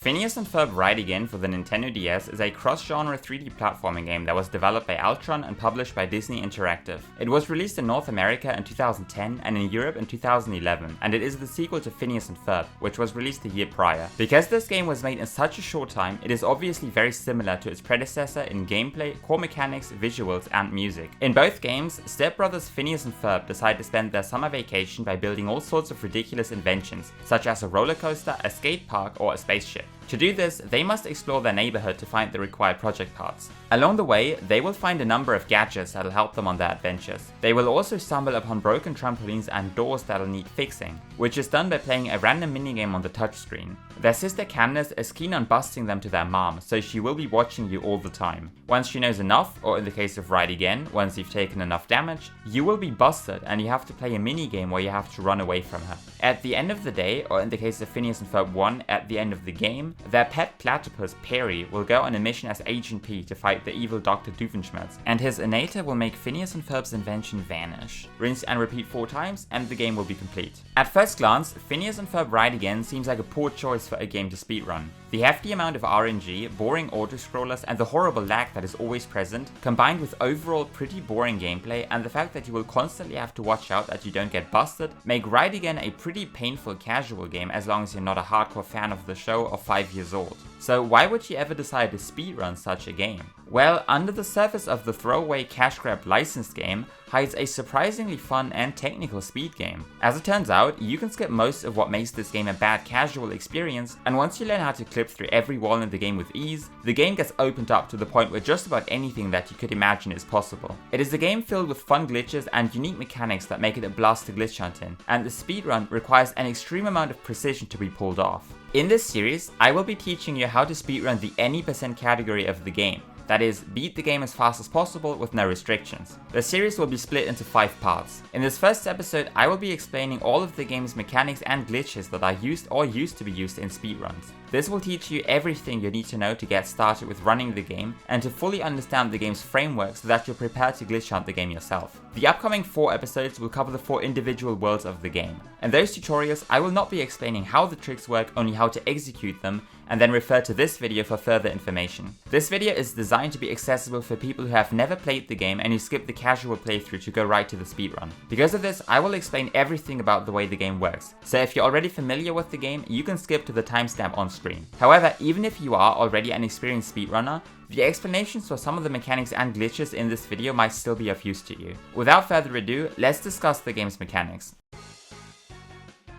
Phineas and Ferb Ride Again for the Nintendo DS is a cross-genre 3D platforming game that was developed by Altron and published by Disney Interactive. It was released in North America in 2010 and in Europe in 2011, and it is the sequel to Phineas and Ferb, which was released a year prior. Because this game was made in such a short time, it is obviously very similar to its predecessor in gameplay, core mechanics, visuals, and music. In both games, stepbrothers Phineas and Ferb decide to spend their summer vacation by building all sorts of ridiculous inventions, such as a roller coaster, a skate park, or a spaceship. To do this, they must explore their neighborhood to find the required project parts. Along the way, they will find a number of gadgets that'll help them on their adventures. They will also stumble upon broken trampolines and doors that'll need fixing, which is done by playing a random minigame on the touchscreen. Their sister Candace is keen on busting them to their mom, so she will be watching you all the time. Once she knows enough, or in the case of Ride Again, once you've taken enough damage, you will be busted and you have to play a minigame where you have to run away from her. At the end of the day, or in the case of Phineas and Ferb 1, at the end of the game, their pet platypus Perry will go on a mission as Agent P to fight the evil Dr. Doofenshmirtz, and his Emulator will make Phineas and Ferb's invention vanish. Rinse and repeat 4 times and the game will be complete. At first glance, Phineas and Ferb Ride Again seems like a poor choice for a game to speedrun. The hefty amount of RNG, boring auto-scrollers, and the horrible lag that is always present, combined with overall pretty boring gameplay and the fact that you will constantly have to watch out that you don't get busted, make Ride Again a pretty painful casual game as long as you're not a hardcore fan of the show or 5 years old. So why would you ever decide to speedrun such a game? Well, under the surface of the throwaway cash grab licensed game hides a surprisingly fun and technical speed game. As it turns out, you can skip most of what makes this game a bad casual experience, and once you learn how to clip through every wall in the game with ease, the game gets opened up to the point where just about anything that you could imagine is possible. It is a game filled with fun glitches and unique mechanics that make it a blast to glitch hunt in, and the speedrun requires an extreme amount of precision to be pulled off. In this series, I will be teaching you how to speedrun the any % category of the game. That is, beat the game as fast as possible with no restrictions. The series will be split into 5 parts. In this first episode, I will be explaining all of the game's mechanics and glitches that are used or used to be used in speedruns. This will teach you everything you need to know to get started with running the game and to fully understand the game's framework so that you're prepared to glitch hunt the game yourself. The upcoming 4 episodes will cover the 4 individual worlds of the game. In those tutorials, I will not be explaining how the tricks work, only how to execute them, and then refer to this video for further information. This video is designed to be accessible for people who have never played the game and who skip the casual playthrough to go right to the speedrun. Because of this, I will explain everything about the way the game works, so if you're already familiar with the game, you can skip to the timestamp on screen. However, even if you are already an experienced speedrunner, the explanations for some of the mechanics and glitches in this video might still be of use to you. Without further ado, let's discuss the game's mechanics.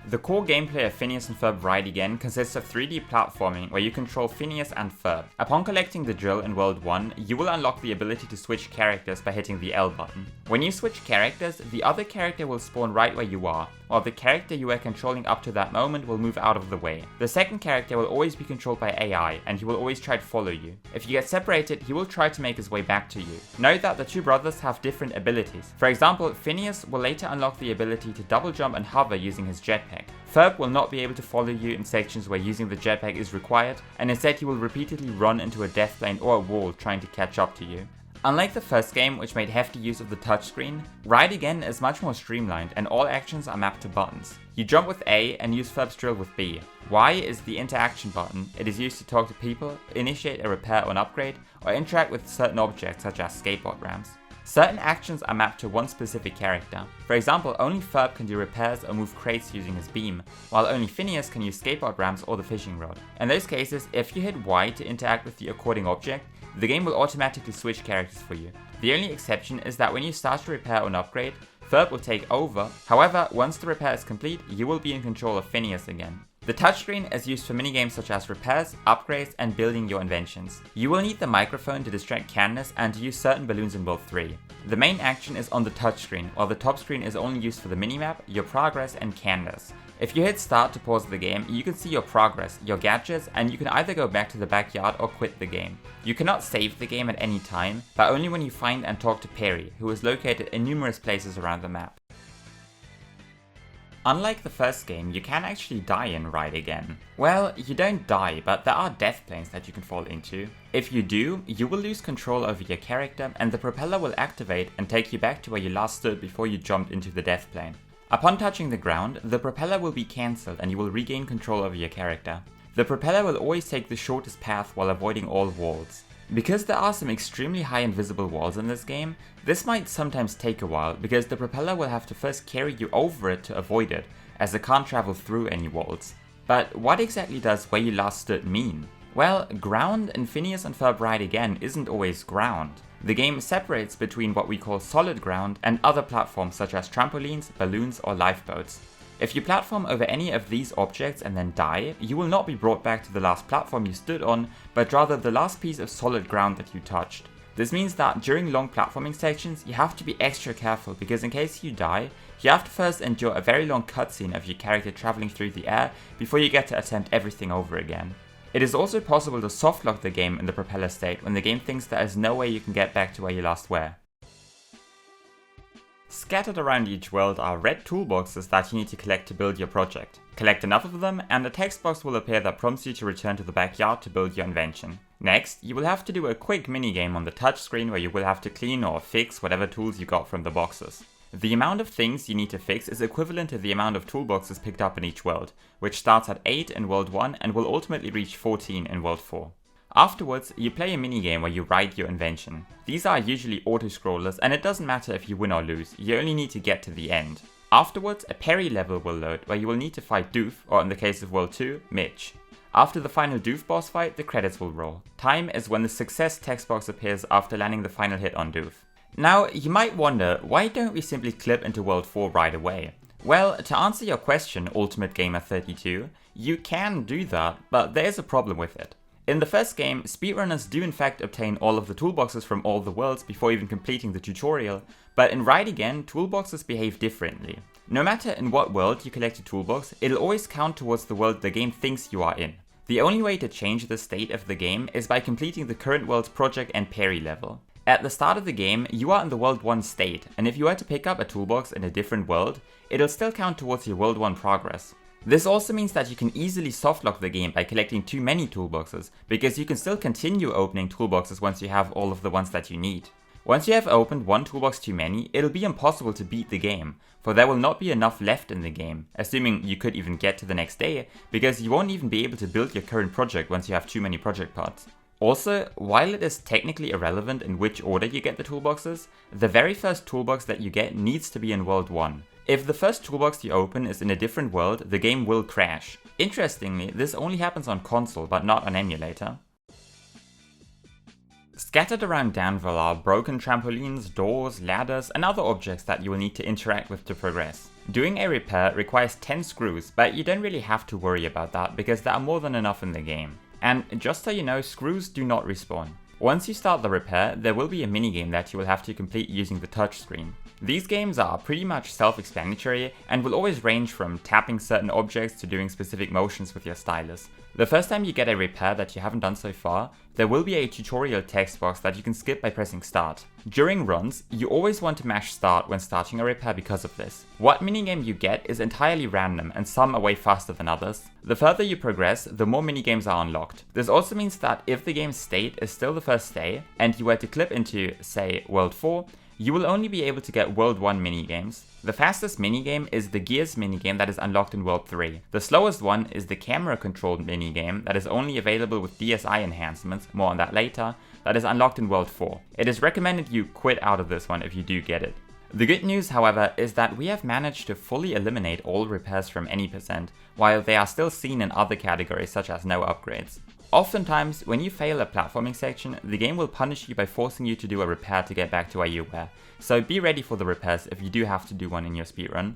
The core gameplay of Phineas and Ferb Ride Again consists of 3D platforming where you control Phineas and Ferb. Upon collecting the drill in World 1, you will unlock the ability to switch characters by hitting the L button. When you switch characters, the other character will spawn right where you are, while the character you were controlling up to that moment will move out of the way. The second character will always be controlled by AI, and he will always try to follow you. If you get separated, he will try to make his way back to you. Note that the 2 brothers have different abilities. For example, Phineas will later unlock the ability to double jump and hover using his jetpack. Ferb will not be able to follow you in sections where using the jetpack is required, and instead he will repeatedly run into a death plane or a wall trying to catch up to you. Unlike the first game, which made hefty use of the touchscreen, Ride Again is much more streamlined and all actions are mapped to buttons. You jump with A and use Ferb's drill with B. Y is the interaction button. It is used to talk to people, initiate a repair or an upgrade, or interact with certain objects such as skateboard ramps. Certain actions are mapped to one specific character. For example, only Ferb can do repairs or move crates using his beam, while only Phineas can use skateboard ramps or the fishing rod. In those cases, if you hit Y to interact with the according object, the game will automatically switch characters for you. The only exception is that when you start to repair or an upgrade, Ferb will take over. However, once the repair is complete, you will be in control of Phineas again. The touchscreen is used for minigames such as repairs, upgrades, and building your inventions. You will need the microphone to distract Candace and to use certain balloons in World 3. The main action is on the touchscreen, while the top screen is only used for the minimap, your progress, and Candace. If you hit start to pause the game, you can see your progress, your gadgets, and you can either go back to the backyard or quit the game. You cannot save the game at any time, but only when you find and talk to Perry, who is located in numerous places around the map. Unlike the first game, you can actually die in Ride Again. Well, you don't die, but there are death planes that you can fall into. If you do, you will lose control over your character and the propeller will activate and take you back to where you last stood before you jumped into the death plane. Upon touching the ground, the propeller will be cancelled and you will regain control over your character. the propeller will always take the shortest path while avoiding all walls. Because there are some extremely high invisible walls in this game, this might sometimes take a while because the propeller will have to first carry you over it to avoid it, as it can't travel through any walls. But what exactly does "where you last stood" mean? Well, ground in Phineas and Ferb Ride Again isn't always ground. The game separates between what we call solid ground and other platforms such as trampolines, balloons or lifeboats. If you platform over any of these objects and then die, you will not be brought back to the last platform you stood on, but rather the last piece of solid ground that you touched. This means that during long platforming sections, you have to be extra careful because in case you die, you have to first endure a very long cutscene of your character traveling through the air before you get to attempt everything over again. It is also possible to softlock the game in the propeller state when the game thinks there is no way you can get back to where you last were. Scattered around each world are red toolboxes that you need to collect to build your project. Collect enough of them and a text box will appear that prompts you to return to the backyard to build your invention. Next, you will have to do a quick minigame on the touchscreen where you will have to clean or fix whatever tools you got from the boxes. The amount of things you need to fix is equivalent to the amount of toolboxes picked up in each world, which starts at 8 in World 1 and will ultimately reach 14 in World 4. Afterwards, you play a minigame where you write your invention. These are usually auto-scrollers and it doesn't matter if you win or lose, you only need to get to the end. Afterwards, a parry level will load where you will need to fight Doof, or in the case of World 2, Mitch. After the final Doof boss fight, the credits will roll. Time is when the success text box appears after landing the final hit on Doof. Now, you might wonder, why don't we simply clip into World 4 right away? Well, to answer your question, Ultimate Gamer 32, you can do that, but there's a problem with it. In the first game, speedrunners do in fact obtain all of the toolboxes from all the worlds before even completing the tutorial, but in Ride Again, toolboxes behave differently. No matter in what world you collect a toolbox, it'll always count towards the world the game thinks you are in. The only way to change the state of the game is by completing the current world's project and parry level. At the start of the game, you are in the World 1 state, and if you were to pick up a toolbox in a different world, it'll still count towards your World 1 progress. This also means that you can easily softlock the game by collecting too many toolboxes, because you can still continue opening toolboxes once you have all of the ones that you need. Once you have opened one toolbox too many, it'll be impossible to beat the game, for there will not be enough left in the game, assuming you could even get to the next day, because you won't even be able to build your current project once you have too many project parts. Also, while it is technically irrelevant in which order you get the toolboxes, the very first toolbox that you get needs to be in World 1. If the first toolbox you open is in a different world, the game will crash. Interestingly, this only happens on console, but not on emulator. Scattered around Danville are broken trampolines, doors, ladders, and other objects that you will need to interact with to progress. Doing a repair requires 10 screws, but you don't really have to worry about that because there are more than enough in the game. And just so you know, screws do not respawn. Once you start the repair, there will be a minigame that you will have to complete using the touchscreen. These games are pretty much self-explanatory and will always range from tapping certain objects to doing specific motions with your stylus. The first time you get a repair that you haven't done so far, there will be a tutorial text box that you can skip by pressing start. During runs, you always want to mash start when starting a repair because of this. What minigame you get is entirely random and some are way faster than others. The further you progress, the more minigames are unlocked. This also means that if the game's state is still the first day and you were to clip into, say, World 4, you will only be able to get World 1 minigames. The fastest minigame is the Gears minigame that is unlocked in World 3. The slowest one is the camera controlled minigame that is only available with DSi enhancements, more on that later, that is unlocked in World 4. It is recommended you quit out of this one if you do get it. The good news, however, is that we have managed to fully eliminate all repairs from any percent, while they are still seen in other categories such as no upgrades. Oftentimes, when you fail a platforming section, the game will punish you by forcing you to do a repair to get back to where you were, so be ready for the repairs if you do have to do one in your speedrun.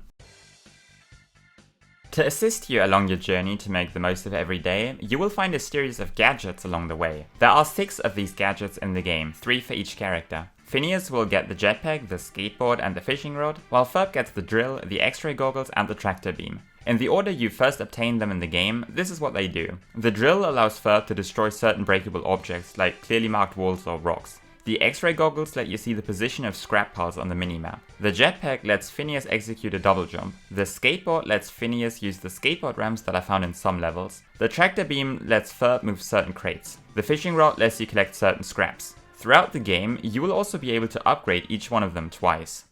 To assist you along your journey to make the most of every day, you will find a series of gadgets along the way. There are 6 of these gadgets in the game, 3 for each character. Phineas will get the jetpack, the skateboard and the fishing rod, while Ferb gets the drill, the x-ray goggles and the tractor beam. In the order you first obtain them in the game, this is what they do. The drill allows Ferb to destroy certain breakable objects, like clearly marked walls or rocks. The x-ray goggles let you see the position of scrap piles on the minimap. The jetpack lets Phineas execute a double jump. The skateboard lets Phineas use the skateboard ramps that are found in some levels. The tractor beam lets Ferb move certain crates. The fishing rod lets you collect certain scraps. Throughout the game, you will also be able to upgrade each one of them twice.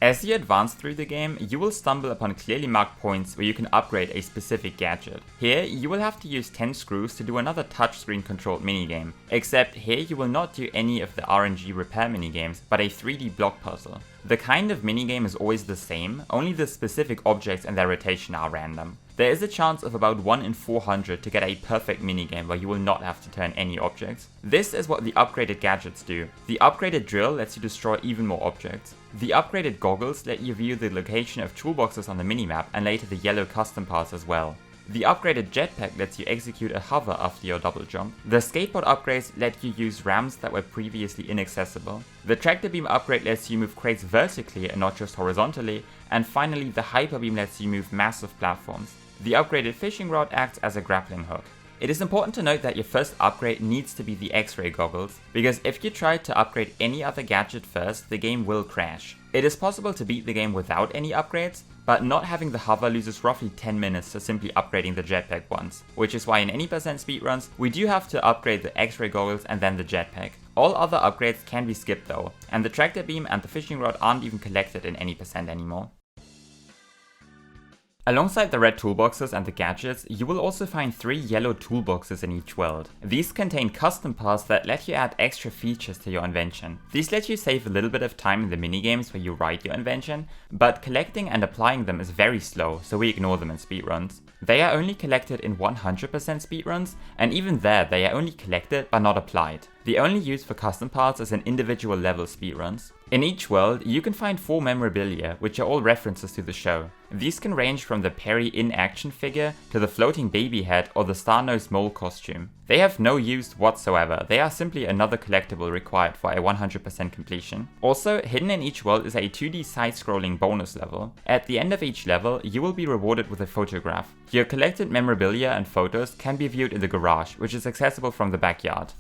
As you advance through the game, you will stumble upon clearly marked points where you can upgrade a specific gadget. Here, you will have to use 10 screws to do another touchscreen controlled minigame, except here you will not do any of the RNG repair minigames, but a 3D block puzzle. The kind of minigame is always the same, only the specific objects and their rotation are random. There is a chance of about 1 in 400 to get a perfect minigame where you will not have to turn any objects. This is what the upgraded gadgets do. The upgraded drill lets you destroy even more objects. The upgraded goggles let you view the location of toolboxes on the minimap and later the yellow custom parts as well. The upgraded jetpack lets you execute a hover after your double jump. The skateboard upgrades let you use ramps that were previously inaccessible. The tractor beam upgrade lets you move crates vertically and not just horizontally. And finally, the hyper beam lets you move massive platforms. The upgraded fishing rod acts as a grappling hook. It is important to note that your first upgrade needs to be the X-ray goggles, because if you try to upgrade any other gadget first, the game will crash. It is possible to beat the game without any upgrades, but not having the hover loses roughly 10 minutes to simply upgrading the jetpack once, which is why in any percent speedruns, we do have to upgrade the X-ray goggles and then the jetpack. All other upgrades can be skipped though, and the tractor beam and the fishing rod aren't even collected in any percent anymore. Alongside the red toolboxes and the gadgets, you will also find 3 yellow toolboxes in each world. These contain custom parts that let you add extra features to your invention. These let you save a little bit of time in the minigames where you write your invention, but collecting and applying them is very slow, so we ignore them in speedruns. They are only collected in 100% speedruns, and even there they are only collected but not applied. The only use for custom parts is in individual level speedruns. In each world, you can find 4 memorabilia, which are all references to the show. These can range from the Perry in-action figure to the floating baby head or the star-nosed mole costume. They have no use whatsoever, they are simply another collectible required for a 100% completion. Also, hidden in each world is a 2D side-scrolling bonus level. At the end of each level, you will be rewarded with a photograph. Your collected memorabilia and photos can be viewed in the garage, which is accessible from the backyard.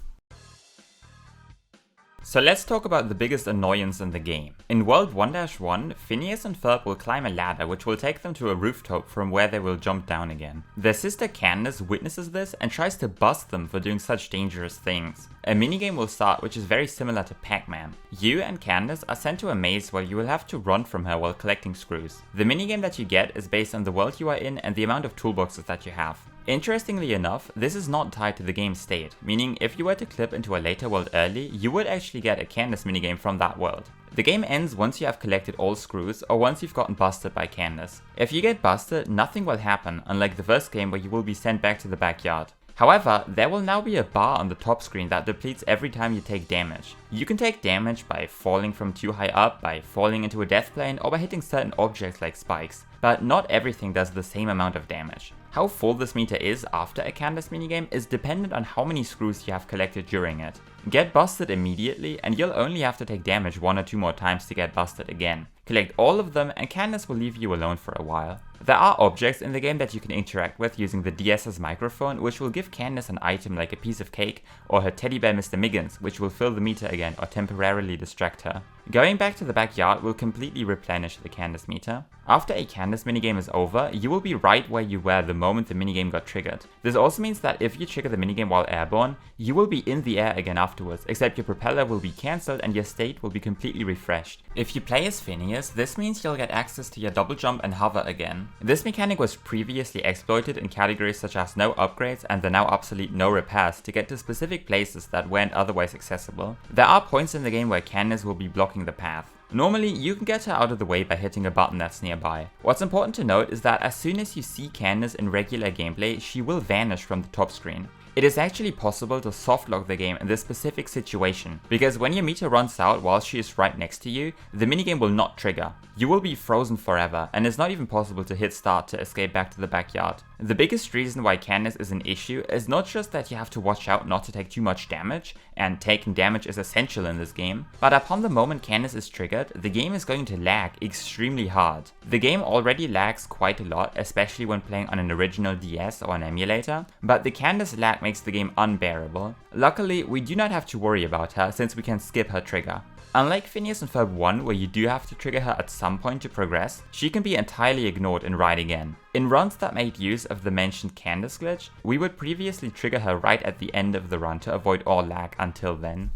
So let's talk about the biggest annoyance in the game. In World 1-1, Phineas and Ferb will climb a ladder which will take them to a rooftop from where they will jump down again. Their sister Candace witnesses this and tries to bust them for doing such dangerous things. A minigame will start which is very similar to Pac-Man. You and Candace are sent to a maze where you will have to run from her while collecting screws. The minigame that you get is based on the world you are in and the amount of toolboxes that you have. Interestingly enough, this is not tied to the game's state, meaning if you were to clip into a later world early, you would actually get a Candace minigame from that world. The game ends once you have collected all screws or once you've gotten busted by Candace. If you get busted, nothing will happen, unlike the first game where you will be sent back to the backyard. However, there will now be a bar on the top screen that depletes every time you take damage. You can take damage by falling from too high up, by falling into a death plane, or by hitting certain objects like spikes, but not everything does the same amount of damage. How full this meter is after a Candace minigame is dependent on how many screws you have collected during it. Get busted immediately and you'll only have to take damage 1 or 2 more times to get busted again. Collect all of them and Candace will leave you alone for a while. There are objects in the game that you can interact with using the DS's microphone, which will give Candace an item like a piece of cake, or her teddy bear Mr. Miggins, which will fill the meter again or temporarily distract her. Going back to the backyard will completely replenish the Candace meter. After a Candace minigame is over, you will be right where you were the moment the minigame got triggered. This also means that if you trigger the minigame while airborne, you will be in the air again afterwards, except your propeller will be cancelled and your state will be completely refreshed. If you play as Phineas, this means you'll get access to your double jump and hover again. This mechanic was previously exploited in categories such as no upgrades and the now obsolete no repairs to get to specific places that weren't otherwise accessible. There are points in the game where Candace will be blocking the path. Normally, you can get her out of the way by hitting a button that's nearby. What's important to note is that as soon as you see Candace in regular gameplay, she will vanish from the top screen. It is actually possible to softlock the game in this specific situation, because when your meter runs out while she is right next to you, the minigame will not trigger. You will be frozen forever, and it's not even possible to hit start to escape back to the backyard. The biggest reason why Candace is an issue is not just that you have to watch out not to take too much damage, and taking damage is essential in this game, but upon the moment Candace is triggered, the game is going to lag extremely hard. The game already lags quite a lot, especially when playing on an original DS or an emulator, but the Candace lag makes the game unbearable. Luckily, we do not have to worry about her since we can skip her trigger. Unlike Phineas and Ferb 1, where you do have to trigger her at some point to progress, she can be entirely ignored and ride again. In runs that made use of the mentioned Candace glitch, we would previously trigger her right at the end of the run to avoid all lag until then.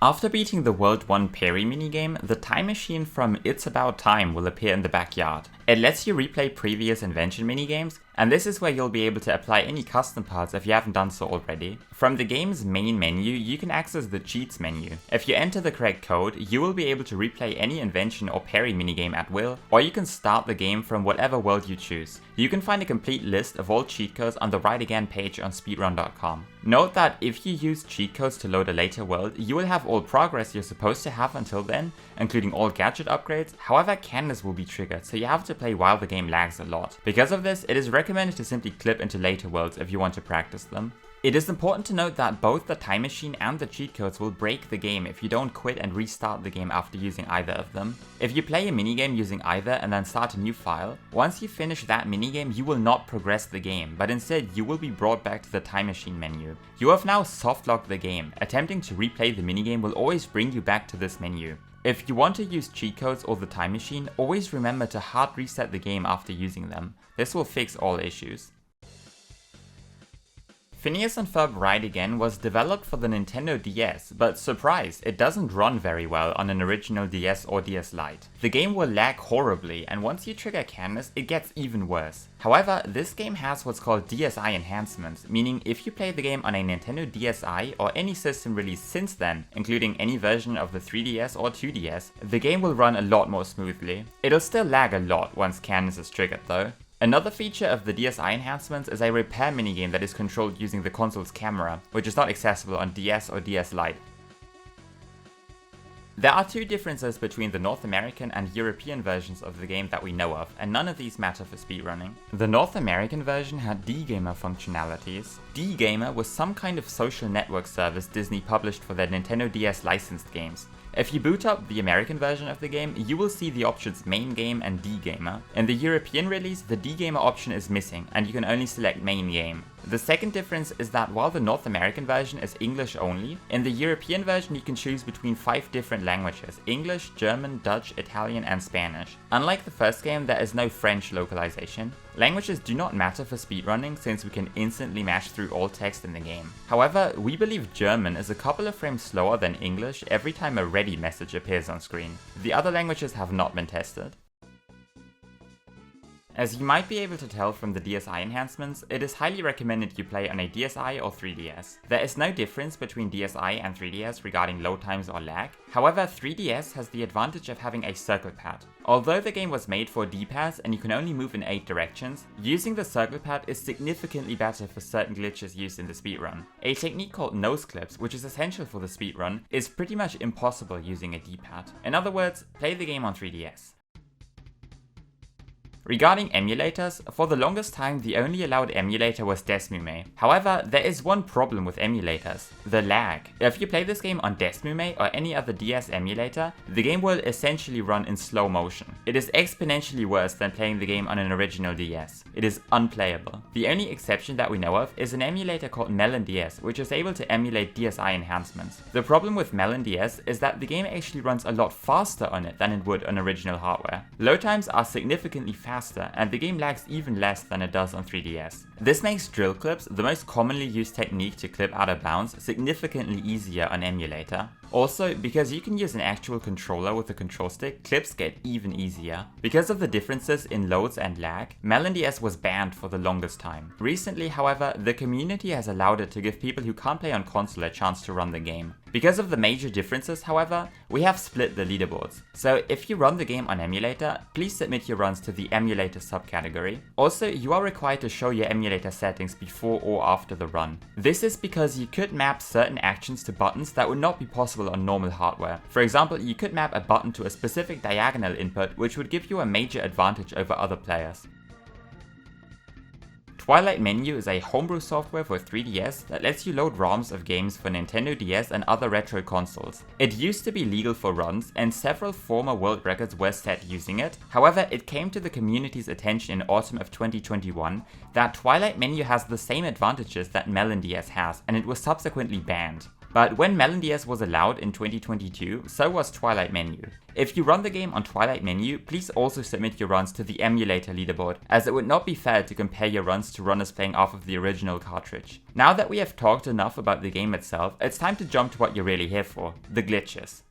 After beating the World 1 Parry minigame, the time machine from It's About Time will appear in the backyard. It lets you replay previous invention minigames, and this is where you'll be able to apply any custom parts if you haven't done so already. From the game's main menu, you can access the cheats menu. If you enter the correct code, you will be able to replay any invention or parry minigame at will, or you can start the game from whatever world you choose. You can find a complete list of all cheat codes on the Write Again page on speedrun.com. Note that if you use cheat codes to load a later world, you will have all progress you're supposed to have until then, including all gadget upgrades. However, Candace will be triggered, so you have to play while the game lags a lot. Because of this, it is recommended to simply clip into later worlds if you want to practice them. It is important to note that both the time machine and the cheat codes will break the game if you don't quit and restart the game after using either of them. If you play a minigame using either and then start a new file, once you finish that minigame you will not progress the game, but instead you will be brought back to the time machine menu. You have now soft-locked the game. Attempting to replay the minigame will always bring you back to this menu. If you want to use cheat codes or the time machine, always remember to hard reset the game after using them. This will fix all issues. Phineas and Ferb Ride Again was developed for the Nintendo DS, but surprise, it doesn't run very well on an original DS or DS Lite. The game will lag horribly, and once you trigger Candace, it gets even worse. However, this game has what's called DSi Enhancements, meaning if you play the game on a Nintendo DSi or any system released since then, including any version of the 3DS or 2DS, the game will run a lot more smoothly. It'll still lag a lot once Candace is triggered though. Another feature of the DSi Enhancements is a repair minigame that is controlled using the console's camera, which is not accessible on DS or DS Lite. There are two differences between the North American and European versions of the game that we know of, and none of these matter for speedrunning. The North American version had D-Gamer functionalities. D-Gamer was some kind of social network service Disney published for their Nintendo DS licensed games. If you boot up the American version of the game, you will see the options Main Game and D-Gamer. In the European release, the D-Gamer option is missing, and you can only select Main Game. The second difference is that while the North American version is English only, in the European version you can choose between 5 different languages: English, German, Dutch, Italian and Spanish. Unlike the first game, there is no French localization. Languages do not matter for speedrunning since we can instantly mash through all text in the game. However, we believe German is a couple of frames slower than English every time a ready message appears on screen. The other languages have not been tested. As you might be able to tell from the DSi enhancements, it is highly recommended you play on a DSi or 3DS. There is no difference between DSi and 3DS regarding load times or lag. However, 3DS has the advantage of having a circle pad. Although the game was made for D-pads and you can only move in 8 directions, using the circle pad is significantly better for certain glitches used in the speedrun. A technique called Noseclips, which is essential for the speedrun, is pretty much impossible using a D-pad. In other words, play the game on 3DS. Regarding emulators, for the longest time the only allowed emulator was Desmume. However, there is one problem with emulators: the lag. If you play this game on Desmume or any other DS emulator, the game will essentially run in slow motion. It is exponentially worse than playing the game on an original DS. It is unplayable. The only exception that we know of is an emulator called Melon DS, which is able to emulate DSi enhancements. The problem with Melon DS is that the game actually runs a lot faster on it than it would on original hardware. Load times are significantly faster, and the game lags even less than it does on 3DS. This makes drill clips, the most commonly used technique to clip out of bounds, significantly easier on emulator. Also, because you can use an actual controller with a control stick, clips get even easier. Because of the differences in loads and lag, Melon DS was banned for the longest time. Recently, however, the community has allowed it to give people who can't play on console a chance to run the game. Because of the major differences, however, we have split the leaderboards. So if you run the game on emulator, please submit your runs to the emulator subcategory. Also, you are required to show your emulator settings before or after the run. This is because you could map certain actions to buttons that would not be possible on normal hardware. For example, you could map a button to a specific diagonal input, which would give you a major advantage over other players. TWiLightMenu is a homebrew software for 3DS that lets you load ROMs of games for Nintendo DS and other retro consoles. It used to be legal for runs, and several former world records were set using it. However, it came to the community's attention in autumn of 2021 that TWiLightMenu has the same advantages that Melon DS has, and it was subsequently banned. But when MelonDS was allowed in 2022, so was TWiLightMenu. If you run the game on TWiLightMenu, please also submit your runs to the Emulator leaderboard, as it would not be fair to compare your runs to runners playing off of the original cartridge. Now that we have talked enough about the game itself, it's time to jump to what you're really here for, the glitches.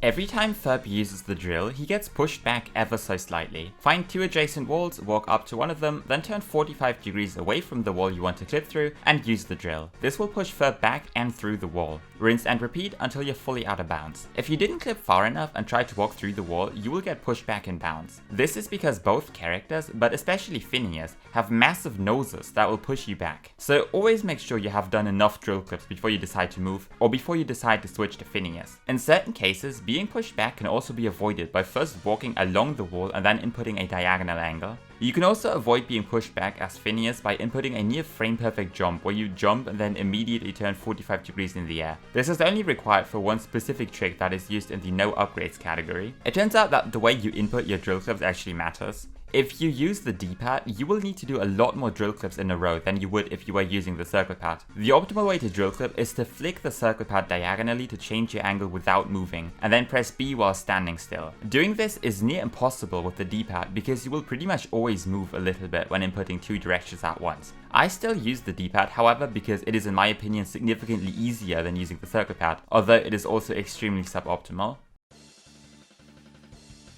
Every time Ferb uses the drill, he gets pushed back ever so slightly. Find 2 adjacent walls, walk up to one of them, then turn 45 degrees away from the wall you want to clip through, and use the drill. This will push Ferb back and through the wall. Rinse and repeat until you're fully out of bounds. If you didn't clip far enough and try to walk through the wall, you will get pushed back in bounds. This is because both characters, but especially Phineas, have massive noses that will push you back. So always make sure you have done enough drill clips before you decide to move, or before you decide to switch to Phineas. In certain cases, being pushed back can also be avoided by first walking along the wall and then inputting a diagonal angle. You can also avoid being pushed back as Phineas by inputting a near frame perfect jump where you jump and then immediately turn 45 degrees in the air. This is only required for one specific trick that is used in the no upgrades category. It turns out that the way you input your drill clips actually matters. If you use the D-pad, you will need to do a lot more drill clips in a row than you would if you were using the circle pad. The optimal way to drill clip is to flick the circle pad diagonally to change your angle without moving, and then press B while standing still. Doing this is near impossible with the D-pad because you will pretty much always move a little bit when inputting 2 directions at once. I still use the D-pad, however, because it is in my opinion significantly easier than using the circle pad, although it is also extremely suboptimal.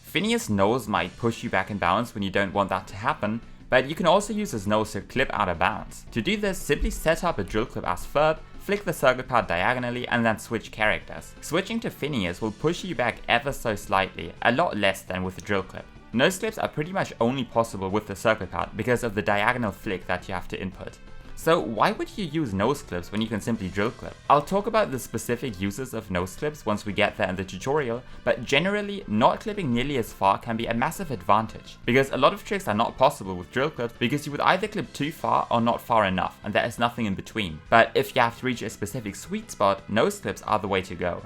Phineas' nose might push you back in bounds when you don't want that to happen, but you can also use his nose to clip out of bounds. To do this, simply set up a drill clip as Ferb, flick the circle pad diagonally, and then switch characters. Switching to Phineas will push you back ever so slightly, a lot less than with the drill clip. Noseclips are pretty much only possible with the circle pad because of the diagonal flick that you have to input. So why would you use noseclips when you can simply drill clip? I'll talk about the specific uses of noseclips once we get there in the tutorial, but generally not clipping nearly as far can be a massive advantage, because a lot of tricks are not possible with drill clips because you would either clip too far or not far enough, and there is nothing in between. But if you have to reach a specific sweet spot, noseclips are the way to go.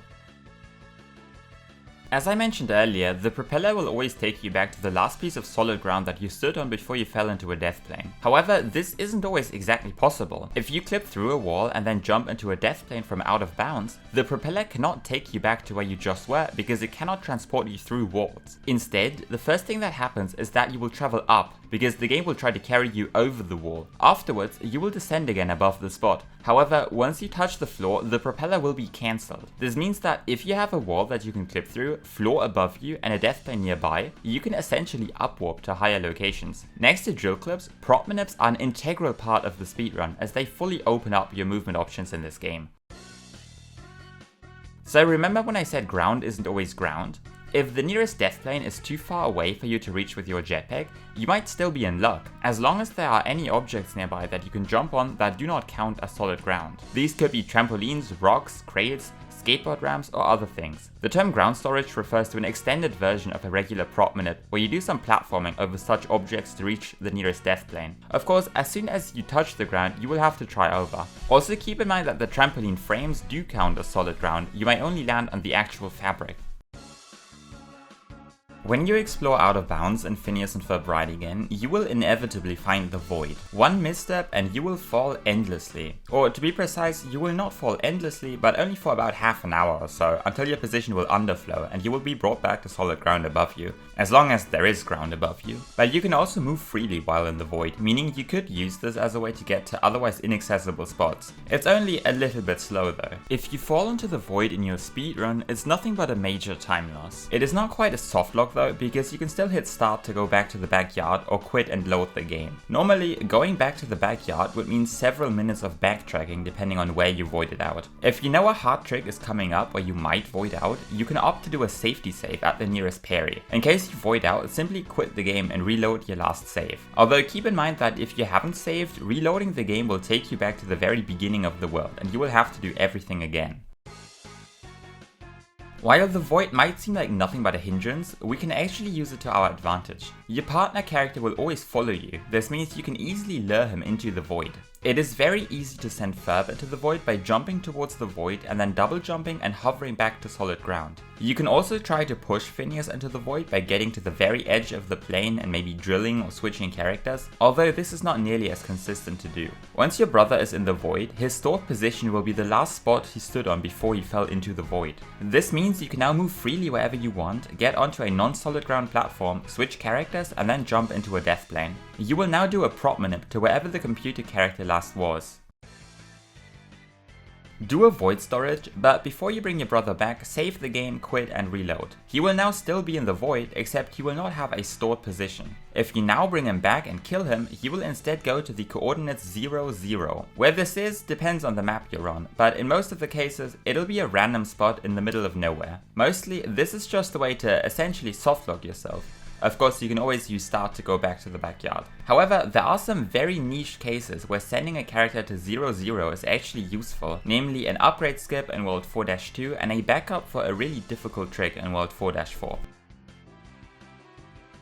As I mentioned earlier, the propeller will always take you back to the last piece of solid ground that you stood on before you fell into a death plane. However, this isn't always exactly possible. If you clip through a wall and then jump into a death plane from out of bounds, the propeller cannot take you back to where you just were because it cannot transport you through walls. Instead, the first thing that happens is that you will travel up, because the game will try to carry you over the wall. Afterwards, you will descend again above the spot. However, once you touch the floor, the propeller will be cancelled. This means that if you have a wall that you can clip through, floor above you, and a death plane nearby, you can essentially upwarp to higher locations. Next to drill clips, prop manips are an integral part of the speedrun, as they fully open up your movement options in this game. So remember when I said ground isn't always ground? If the nearest death plane is too far away for you to reach with your jetpack, you might still be in luck, as long as there are any objects nearby that you can jump on that do not count as solid ground. These could be trampolines, rocks, crates, skateboard ramps, or other things. The term ground storage refers to an extended version of a regular prop manip, where you do some platforming over such objects to reach the nearest death plane. Of course, as soon as you touch the ground, you will have to try over. Also keep in mind that the trampoline frames do count as solid ground, you may only land on the actual fabric. When you explore out of bounds in Phineas and Ferb Ride again, you will inevitably find the void. One misstep and you will fall endlessly. Or to be precise, you will not fall endlessly, but only for about half an hour or so, until your position will underflow and you will be brought back to solid ground above you, as long as there is ground above you. But you can also move freely while in the void, meaning you could use this as a way to get to otherwise inaccessible spots. It's only a little bit slow though. If you fall into the void in your speedrun, it's nothing but a major time loss. It is not quite a soft lock though, because you can still hit start to go back to the backyard or quit and load the game. Normally, going back to the backyard would mean several minutes of backtracking depending on where you voided out. If you know a hard trick is coming up where you might void out, you can opt to do a safety save at the nearest parry. In case you void out, simply quit the game and reload your last save. Although keep in mind that if you haven't saved, reloading the game will take you back to the very beginning of the world and you will have to do everything again. While the void might seem like nothing but a hindrance, we can actually use it to our advantage. Your partner character will always follow you. This means you can easily lure him into the void. It is very easy to send Ferb into the void by jumping towards the void and then double jumping and hovering back to solid ground. You can also try to push Phineas into the void by getting to the very edge of the plane and maybe drilling or switching characters, although this is not nearly as consistent to do. Once your brother is in the void, his stored position will be the last spot he stood on before he fell into the void. This means you can now move freely wherever you want, get onto a non-solid ground platform, switch characters and then jump into a death plane. You will now do a prop manip to wherever the computer character last was. Do a void storage, but before you bring your brother back, save the game, quit and reload. He will now still be in the void, except he will not have a stored position. If you now bring him back and kill him, he will instead go to the coordinates 0, 0. Where this is depends on the map you're on, but in most of the cases, it'll be a random spot in the middle of nowhere. Mostly, this is just a way to essentially softlock yourself. Of course, you can always use start to go back to the backyard. However, there are some very niche cases where sending a character to 0, 0 is actually useful, namely an upgrade skip in World 4-2 and a backup for a really difficult trick in World 4-4.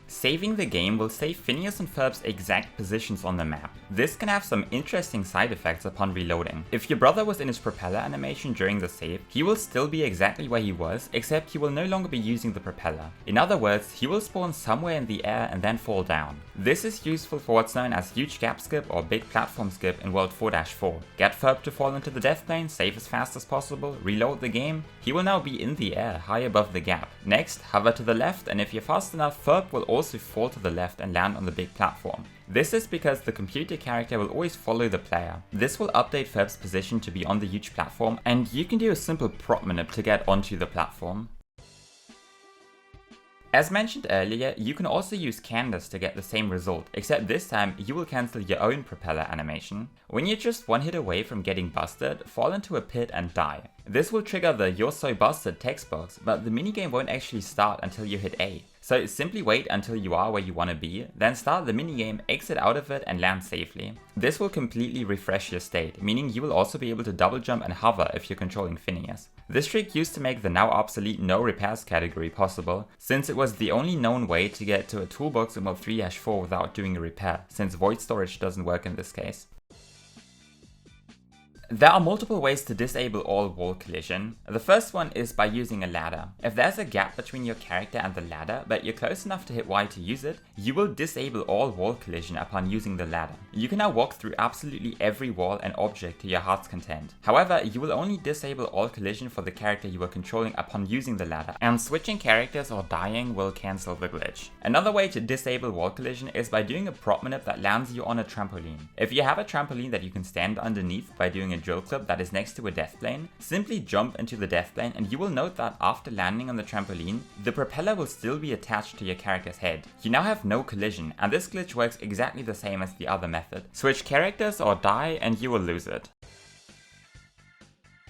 Saving the game will save Phineas and Ferb's exact positions on the map. This can have some interesting side effects upon reloading. If your brother was in his propeller animation during the save, he will still be exactly where he was, except he will no longer be using the propeller. In other words, he will spawn somewhere in the air and then fall down. This is useful for what's known as huge gap skip or big platform skip in World 4-4. Get Ferb to fall into the death plane, save as fast as possible, reload the game, he will now be in the air, high above the gap. Next, hover to the left, and if you're fast enough, Ferb will also fall to the left and land on the big platform. This is because the computer character will always follow the player. This will update Ferb's position to be on the huge platform, and you can do a simple prop manip to get onto the platform. As mentioned earlier, you can also use Candace to get the same result, except this time you will cancel your own propeller animation. When you're just one hit away from getting busted, fall into a pit and die. This will trigger the "You're so busted" text box, but the minigame won't actually start until you hit A. So simply wait until you are where you want to be, then start the minigame, exit out of it and land safely. This will completely refresh your state, meaning you will also be able to double jump and hover if you're controlling Phineas. This trick used to make the now obsolete no repairs category possible, since it was the only known way to get to a toolbox in World 3-4 without doing a repair, since void storage doesn't work in this case. There are multiple ways to disable all wall collision. The first one is by using a ladder. If there's a gap between your character and the ladder, but you're close enough to hit Y to use it, you will disable all wall collision upon using the ladder. You can now walk through absolutely every wall and object to your heart's content. However, you will only disable all collision for the character you are controlling upon using the ladder, and switching characters or dying will cancel the glitch. Another way to disable wall collision is by doing a prop manip that lands you on a trampoline. If you have a trampoline that you can stand underneath by doing a Drillclip that is next to a death plane, simply jump into the death plane and you will note that after landing on the trampoline, the propeller will still be attached to your character's head. You now have no collision, and this glitch works exactly the same as the other method. Switch characters or die and you will lose it.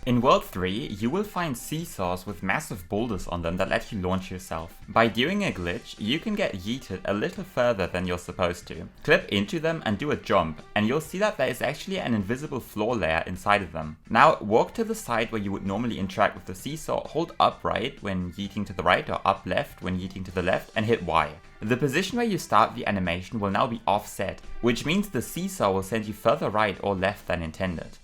In World 3, you will find seesaws with massive boulders on them that let you launch yourself. By doing a glitch, you can get yeeted a little further than you're supposed to. Clip into them and do a jump, and you'll see that there is actually an invisible floor layer inside of them. Now walk to the side where you would normally interact with the seesaw, hold up right when yeeting to the right or up left when yeeting to the left, and hit Y. The position where you start the animation will now be offset, which means the seesaw will send you further right or left than intended.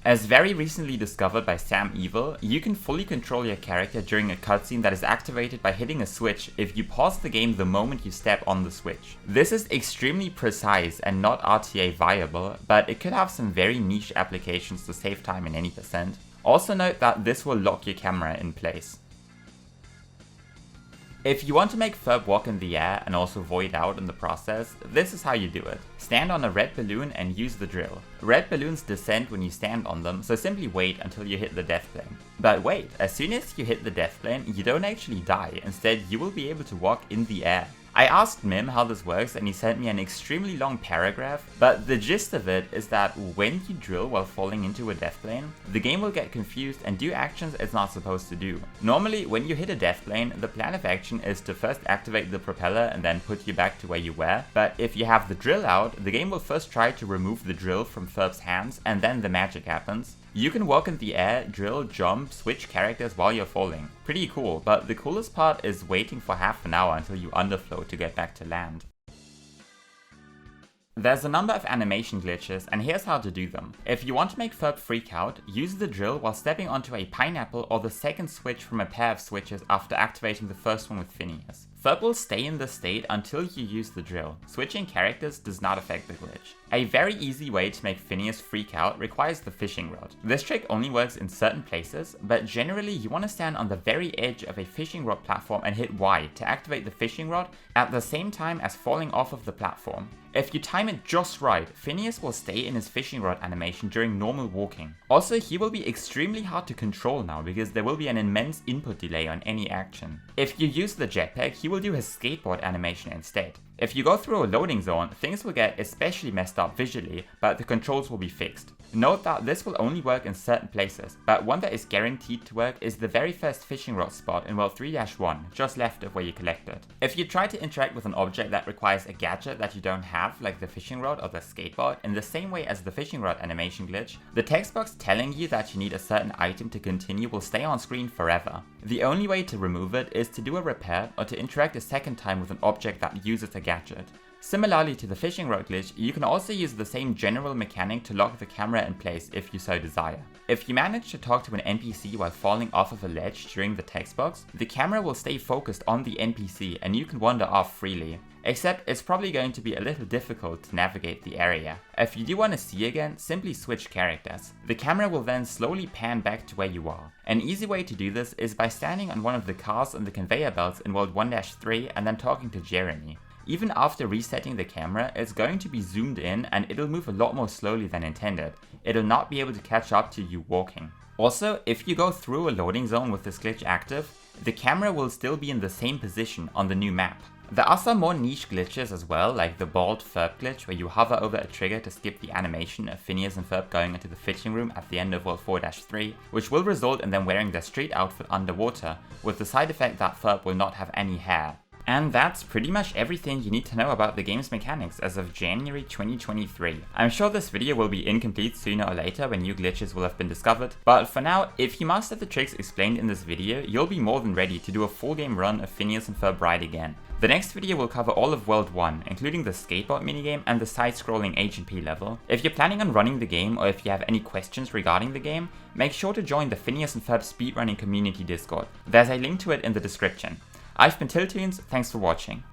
As very recently discovered by Sam Evil, you can fully control your character during a cutscene that is activated by hitting a switch if you pause the game the moment you step on the switch. This is extremely precise and not RTA viable, but it could have some very niche applications to save time in any percent. Also note that this will lock your camera in place. If you want to make Ferb walk in the air and also void out in the process, this is how you do it. Stand on a red balloon and use the drill. Red balloons descend when you stand on them, so simply wait until you hit the death plane. But wait, as soon as you hit the death plane, you don't actually die, instead you will be able to walk in the air. I asked Mim how this works and he sent me an extremely long paragraph, but the gist of it is that when you drill while falling into a death plane, the game will get confused and do actions it's not supposed to do. Normally, when you hit a death plane, the plan of action is to first activate the propeller and then put you back to where you were, but if you have the drill out, the game will first try to remove the drill from Ferb's hands and then the magic happens. You can walk in the air, drill, jump, switch characters while you're falling. Pretty cool, but the coolest part is waiting for half an hour until you underflow to get back to land. There's a number of animation glitches, and here's how to do them. If you want to make Ferb freak out, use the drill while stepping onto a pineapple or the second switch from a pair of switches after activating the first one with Phineas. Ferb will stay in this state until you use the drill. Switching characters does not affect the glitch. A very easy way to make Phineas freak out requires the fishing rod. This trick only works in certain places, but generally you want to stand on the very edge of a fishing rod platform and hit Y to activate the fishing rod at the same time as falling off of the platform. If you time it just right, Phineas will stay in his fishing rod animation during normal walking. Also, he will be extremely hard to control now because there will be an immense input delay on any action. If you use the jetpack, he will do his skateboard animation instead. If you go through a loading zone, things will get especially messed up visually, but the controls will be fixed. Note that this will only work in certain places, but one that is guaranteed to work is the very first fishing rod spot in World 3-1, just left of where you collect it. If you try to interact with an object that requires a gadget that you don't have, like the fishing rod or the skateboard, in the same way as the fishing rod animation glitch, the text box telling you that you need a certain item to continue will stay on screen forever. The only way to remove it is to do a repair or to interact a second time with an object that uses a gadget. Similarly to the fishing rod glitch, you can also use the same general mechanic to lock the camera in place if you so desire. If you manage to talk to an NPC while falling off of a ledge during the text box, the camera will stay focused on the NPC and you can wander off freely. Except it's probably going to be a little difficult to navigate the area. If you do want to see again, simply switch characters. The camera will then slowly pan back to where you are. An easy way to do this is by standing on one of the cars on the conveyor belts in World 1-3 and then talking to Jeremy. Even after resetting the camera, it's going to be zoomed in and it'll move a lot more slowly than intended. It'll not be able to catch up to you walking. Also, if you go through a loading zone with this glitch active, the camera will still be in the same position on the new map. There are some more niche glitches as well, like the bald Ferb glitch where you hover over a trigger to skip the animation of Phineas and Ferb going into the fitting room at the end of World 4-3, which will result in them wearing their street outfit underwater, with the side effect that Ferb will not have any hair. And that's pretty much everything you need to know about the game's mechanics as of January 2023. I'm sure this video will be incomplete sooner or later when new glitches will have been discovered, but for now, if you master the tricks explained in this video, you'll be more than ready to do a full game run of Phineas and Ferb Ride again. The next video will cover all of World 1, including the skateboard minigame and the side-scrolling H&P level. If you're planning on running the game or if you have any questions regarding the game, make sure to join the Phineas and Ferb speedrunning community Discord. There's a link to it in the description. I've been TyllToons, thanks for watching.